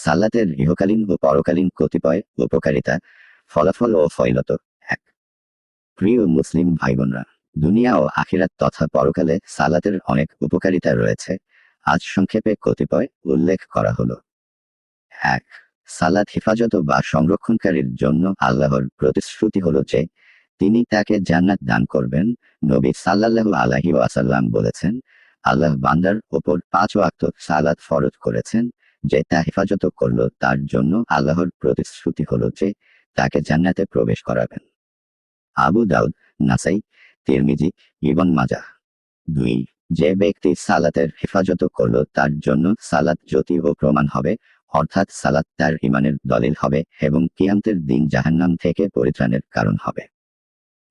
সালাতের ইহকালীন ও পরকালীন কতিপয় উপকারিতা, ফলাফল ও ফয়লত। ১। প্রিয় মুসলিম ভাইবোনরা, দুনিয়া ও আখিরাত তথা পরকালে সালাতের অনেক উপকারিতা রয়েছে। আজ সংক্ষেপে কতিপয় উল্লেখ করা হলো। ১। সালাত হেফাজত বা সংরক্ষণকারীর জন্য আল্লাহর প্রতিশ্রুতি হলো যে তিনি তাকে জান্নাত দান করবেন। নবী সাল্লাল্লাহু আলাইহি ওয়াসাল্লাম বলেছেন, আল্লাহ বান্দার ওপর ৫ ওয়াক্ত সালাত ফরজ করেছেন, যে তা হেফাজত করল তার জন্য আল্লাহর প্রতিশ্রুতি হলো যে তাকে জান্নাতে প্রবেশ করাবেন। আবু দাউদ, নাসাই, তিরমিজি, ইবন মাজাহ। ২। যে ব্যক্তি সালাতের হেফাজত করল তার জন্য সালাত জ্যোতি ও প্রমাণ হবে, অর্থাৎ সালাত তার ঈমানের দলিল হবে এবং কিয়ামতের দিন জাহান্নাম থেকে পরিত্রাণের কারণ হবে।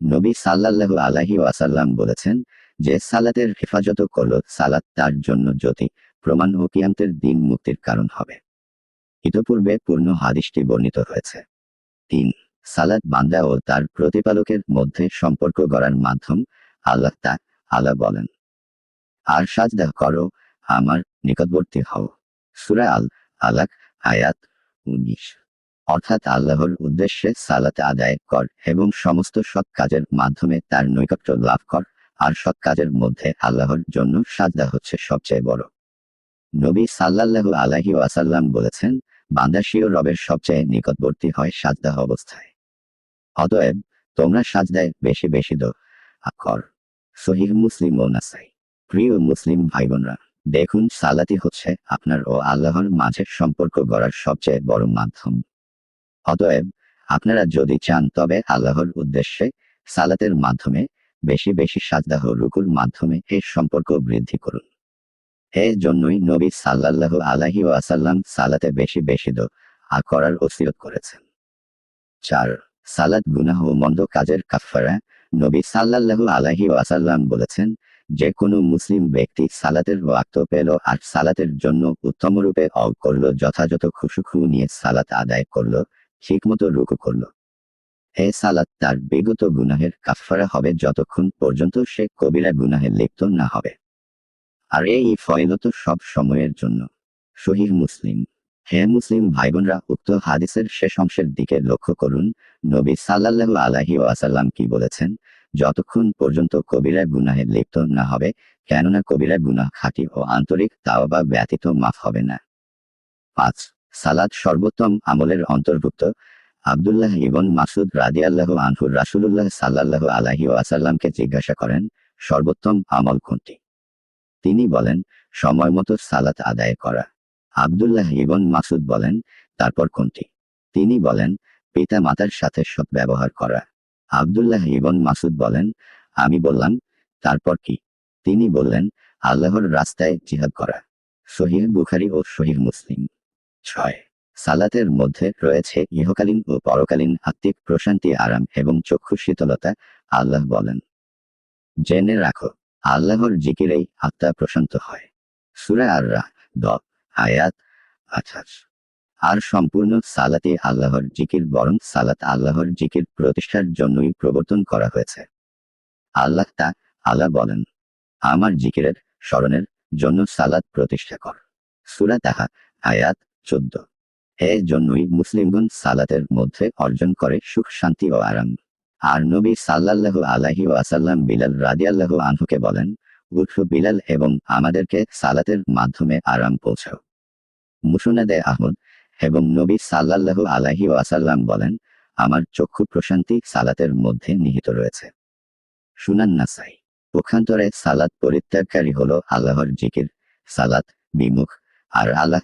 নবী সাল্লাল্লাহু আলাইহি ওয়াসাল্লাম বলেছেন, যে সালাতের হেফাজত করল সালাত তার জন্য জ্যোতি, প্রমাণ ও কিয়ামতের দিন মুক্তির কারণ হবে। ইতপূর্বে পূর্ণ হাদিসটি বর্ণিত হয়েছে। ৩। সালাত বান্দা ও তার প্রতিপালকের মধ্যে সম্পর্ক গড়ার মাধ্যম। আল্লাহ বলেন, আর সাজদা করো, আমার নিকটবর্তী হও। সূরা আল আলাক, আয়াত ১৯। অর্থাৎ আল্লাহর উদ্দেশ্যে সালাত আদায় কর এবং সমস্ত সৎ কাজের মাধ্যমে তার নৈকট্য লাভ কর, আর সৎ কাজের মধ্যে আল্লাহর জন্য সাজদা হচ্ছে সবচেয়ে বড়। নবী সাল্লাল্লাহু আলাইহি ওয়াসাল্লাম বলেছেন, বান্দা স্বীয় রবের সবচেয়ে নিকটবর্তী হয় সাজদা অবস্থায়। অতএব তোমরা সাজদায় বেশি বেশি দোয়া কর। সহিহ মুসলিম ও নাসাই। প্রিয় মুসলিম ভাইবোনরা, দেখুন সালাতই হচ্ছে আপনার ও আল্লাহর মাঝে সম্পর্ক গড়ার সবচেয়ে বড় মাধ্যম। অতএব আপনারা যদি চান তবে আল্লাহর উদ্দেশ্যে সালাতের মাধ্যমে বেশি বেশি সাজদা ও রুকুর মাধ্যমে এই সম্পর্ক বৃদ্ধি করুন। এর জন্যই নবী সাল্লাল্লাহু আলাইহি ওয়াসাল্লাম সালাতে বেশি বেশি দোয়া করার ওসিয়ত করেছেন। ৪। সালাত গুনাহ ও মন্দ কাজের কাফফারা। নবী সাল্লাল্লাহু আলাইহি ওয়াসাল্লাম বলেছেন, যে কোনো মুসলিম ব্যক্তি সালাতের ওয়াক্ত পেল আর সালাতের জন্য উত্তমরূপে করল, যথাযথ খুশু নিয়ে সালাত আদায় করল, ঠিকমতো রুকু করল, এ সালাত তার বিগত গুনাহের কাফফারা হবে যতক্ষণ পর্যন্ত সে কবিরা গুনাহে লিপ্ত না হবে। আর এই ফয়লত সব সময়ের জন্য। সহিহ মুসলিম। হে মুসলিম ভাইবোনরা, উক্ত হাদিসের শেষ অংশের দিকে লক্ষ্য করুন। নবী সাল্লাল্লাহু আলাইহি ওয়াসাল্লাম কি বলেছেন, যতক্ষণ পর্যন্ত কবিরা গুনাহে লিপ্ত না হবে, কেননা কবিরা গুনাহ খাঁটি ও আন্তরিক তাওবা ব্যতীত মাফ হবে না। ৫। সালাত সর্বোত্তম আমলের অন্তর্ভুক্ত। আব্দুল্লাহ ইবন মাসউদ রাদিয়াল্লাহু আনহু রাসূলুল্লাহ সাল্লাল্লাহু আলাইহি ওয়াসাল্লামকে জিজ্ঞাসা করেন, সর্বোত্তম আমল কোনটি? তিনি বলেন, সময়মতো সালাত আদায় করা। আব্দুল্লাহ ইবন মাসউদ বলেন, তারপর কোনটি? তিনি বলেন, পিতা মাতার সাথে সৎ ব্যবহার করা। আব্দুল্লাহ ইবন মাসউদ বলেন, আমি বললাম, তারপর কি? তিনি বললেন, আল্লাহর রাস্তায় জিহাদ করা। সহিহ বুখারী ও সহিহ মুসলিম। ৬। সালাতের মধ্যে রয়েছে ইহকালীন ও পরকালীন আত্মিক প্রশান্তি, আরাম এবং চক্ষু শীতলতা। আল্লাহ বলেন, জেনে রাখো, আল্লাহর জিকিরেই আত্মা প্রশান্ত হয়। সূরা আর-রা'দ, আয়াত ২৮। আর সম্পূর্ণ সালাতই আল্লাহর জিকির, বরং সালাত আল্লাহর জিকির প্রতিষ্ঠার জন্যই প্রবর্তন করা হয়েছে। আল্লাহ বলেন, আমার জিকিরের স্মরণের জন্য সালাত প্রতিষ্ঠা কর। সূরা তাহা, আয়াত ১৪। এর জন্যই মুসলিমগণ সালাতের মধ্যে অর্জন করে সুখ, শান্তি ও আরাম। আর নবী সাল্লাল্লাহু আলাইহি ওয়াসাল্লাম বিলাল রাদিয়াল্লাহু আনহুকে বলেন, উঠো বিলাল এবং আমাদেরকে সালাতের মাধ্যমে আরাম পৌঁছাও। মুসনাদে আহমদ। এবং নবী সাল্লাল্লাহু আলাইহি ওয়াসাল্লাম বলেন, আমার চক্ষু প্রশান্তি সালাতের মধ্যে নিহিত রয়েছে। সুনান নাসাই। পক্ষান্তরে সালাত পরিত্যাগকারী হলো আল্লাহর জিকির সালাত বিমুখ, আর আল্লাহ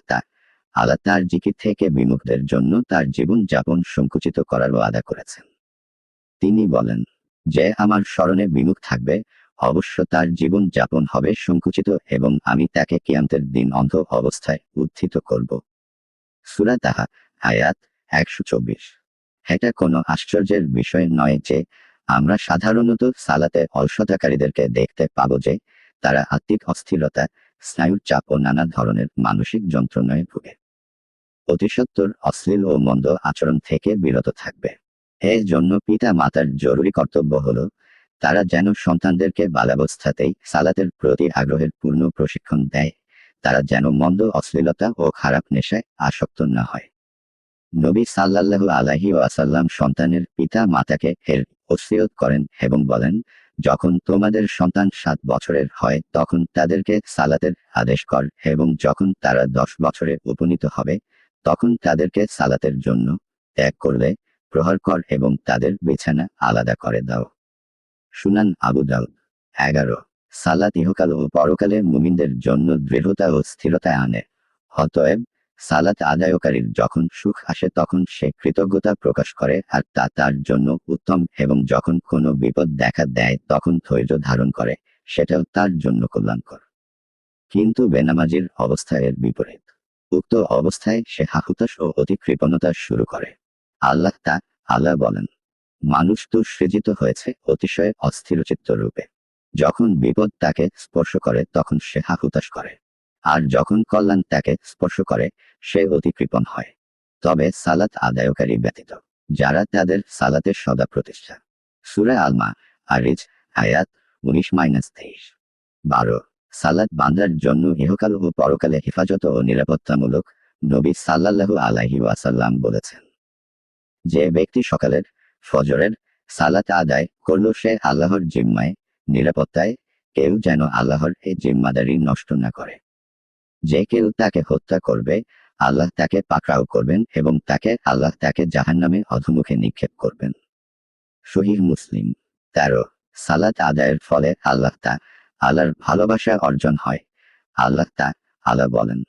তার জিকির থেকে বিমুখদের জন্য তার জীবন যাপন সংকুচিত করার ওয়াদা করেছেন। তিনি বলেন, যে আমার স্মরণে বিমুখ থাকবে, অবশ্য তার জীবন যাপন হবে সংকুচিত এবং আমি তাকে কিয়ামতের দিন অন্ধ অবস্থায় উত্থিত করব। সূরা তাহা, আয়াত ১২৪। এটা কোনো আশ্চর্যের বিষয় নয় যে আমরা সাধারণত সালাতে অলসতাকারীদেরকে দেখতে পাব যে তারা আত্মিক অস্থিরতা, স্নায়ুর চাপ ও নানা ধরনের মানসিক যন্ত্রণায় ভুগে। অতিসত্বর অশ্লীল ও মন্দ আচরণ থেকে বিরত থাকবে। এর জন্য পিতা মাতার জরুরি কর্তব্য হল, তারা যেন সন্তানদেরকে বালাবস্থাতেই সালাতের প্রতি আগ্রহের পূর্ণ প্রশিক্ষণ দেয়, তারা যেন মন্দ অশ্লীলতা ও খারাপ নেশায় আসক্ত না হয়। নবী সাল্লাল্লাহু আলাইহি ওয়াসাল্লাম সন্তানের পিতা মাতাকে এর ওসিয়ত করেন এবং বলেন, যখন তোমাদের সন্তান 7 বছরের হয় তখন তাদেরকে সালাতের আদেশ কর এবং যখন তারা 10 বছরে উপনীত হবে তখন তাদেরকে সালাতের জন্য ত্যাগ করলে প্রহার কর এবং তাদের বিছানা আলাদা করে দাও। সুনান আবু দাউদ। 11 সালাত ইহকাল ও পরকালে মুমিনদের জন্য দৃঢ়তা ও স্থিরতা আনে। অতএব সালাত আদায়কারীর যখন সুখ আসে তখন সে কৃতজ্ঞতা প্রকাশ করে আর তা তার জন্য উত্তম এবং যখন কোনো বিপদ দেখা দেয় তখন ধৈর্য ধারণ করে সেটাও তার জন্য কল্যাণকর। কিন্তু বেনামাজির অবস্থা এর বিপরীত। উক্ত অবস্থায় সে হাহুতাশ ও অতি কৃপণতা শুরু করে। আল্লাহ বলেন, মানুষ তো সৃজিত হয়েছে অতিশয় অস্থিরচিত্ত রূপে। যখন বিপদ তাকে স্পর্শ করে তখন সে হাহুতাশ করে, আর যখন কল্যাণ তাকে স্পর্শ করে সে অতি কৃপণ হয়। তবে সালাত আদায়কারী ব্যতীত যারা তাদের সালাতের সদা প্রতিষ্ঠা। সূরা আল-মাআরিজ আয়াত 19-23। 12 সালাত বান্দার জন্য ইহকাল ও পরকালে হেফাজত ও নিরাপত্তামূলক। নবী সাল্লাল্লাহু আলাইহি ওয়াসাল্লাম বলেছেন, যে ব্যক্তি সকালের ফজরের সালাত আদায় করল সে আল্লাহর জিম্মায় নিরাপত্তায়, কেউ যেন আল্লাহর এই জিম্মাদারি নষ্ট না করে। যে কেউ তাকে হত্যা করবে আল্লাহ তাকে পাকড়াও করবেন এবং আল্লাহ তাকে জাহান্নামে অধোমুখে নিক্ষেপ করবেন। সহিহ মুসলিম। 13 সালাত আদায়ের ফলে আল্লাহর ভালোবাসা অর্জন হয়। আল্লাহ বলেন,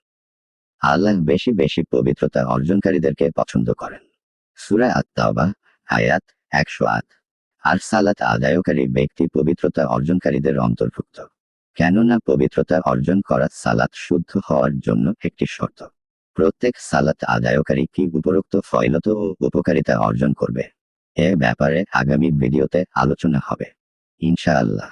আল্লাহ বেশি বেশি পবিত্রতা অর্জনকারীদেরকে পছন্দ করেন। সূরা আত-তাওবা আয়াত 108। আর সালাত আদায়কারী ব্যক্তি পবিত্রতা অর্জনকারীদের অন্তর্ভুক্ত। কেননা পবিত্রতা অর্জন করা সালাত শুদ্ধ হওয়ার জন্য একটি শর্ত। প্রত্যেক সালাত আদায়কারী কি উপরোক্ত ফজিলত ও উপকারিতা অর্জন করবে এ ব্যাপারে আগামী ভিডিওতে আলোচনা হবে ইনশাআল্লাহ।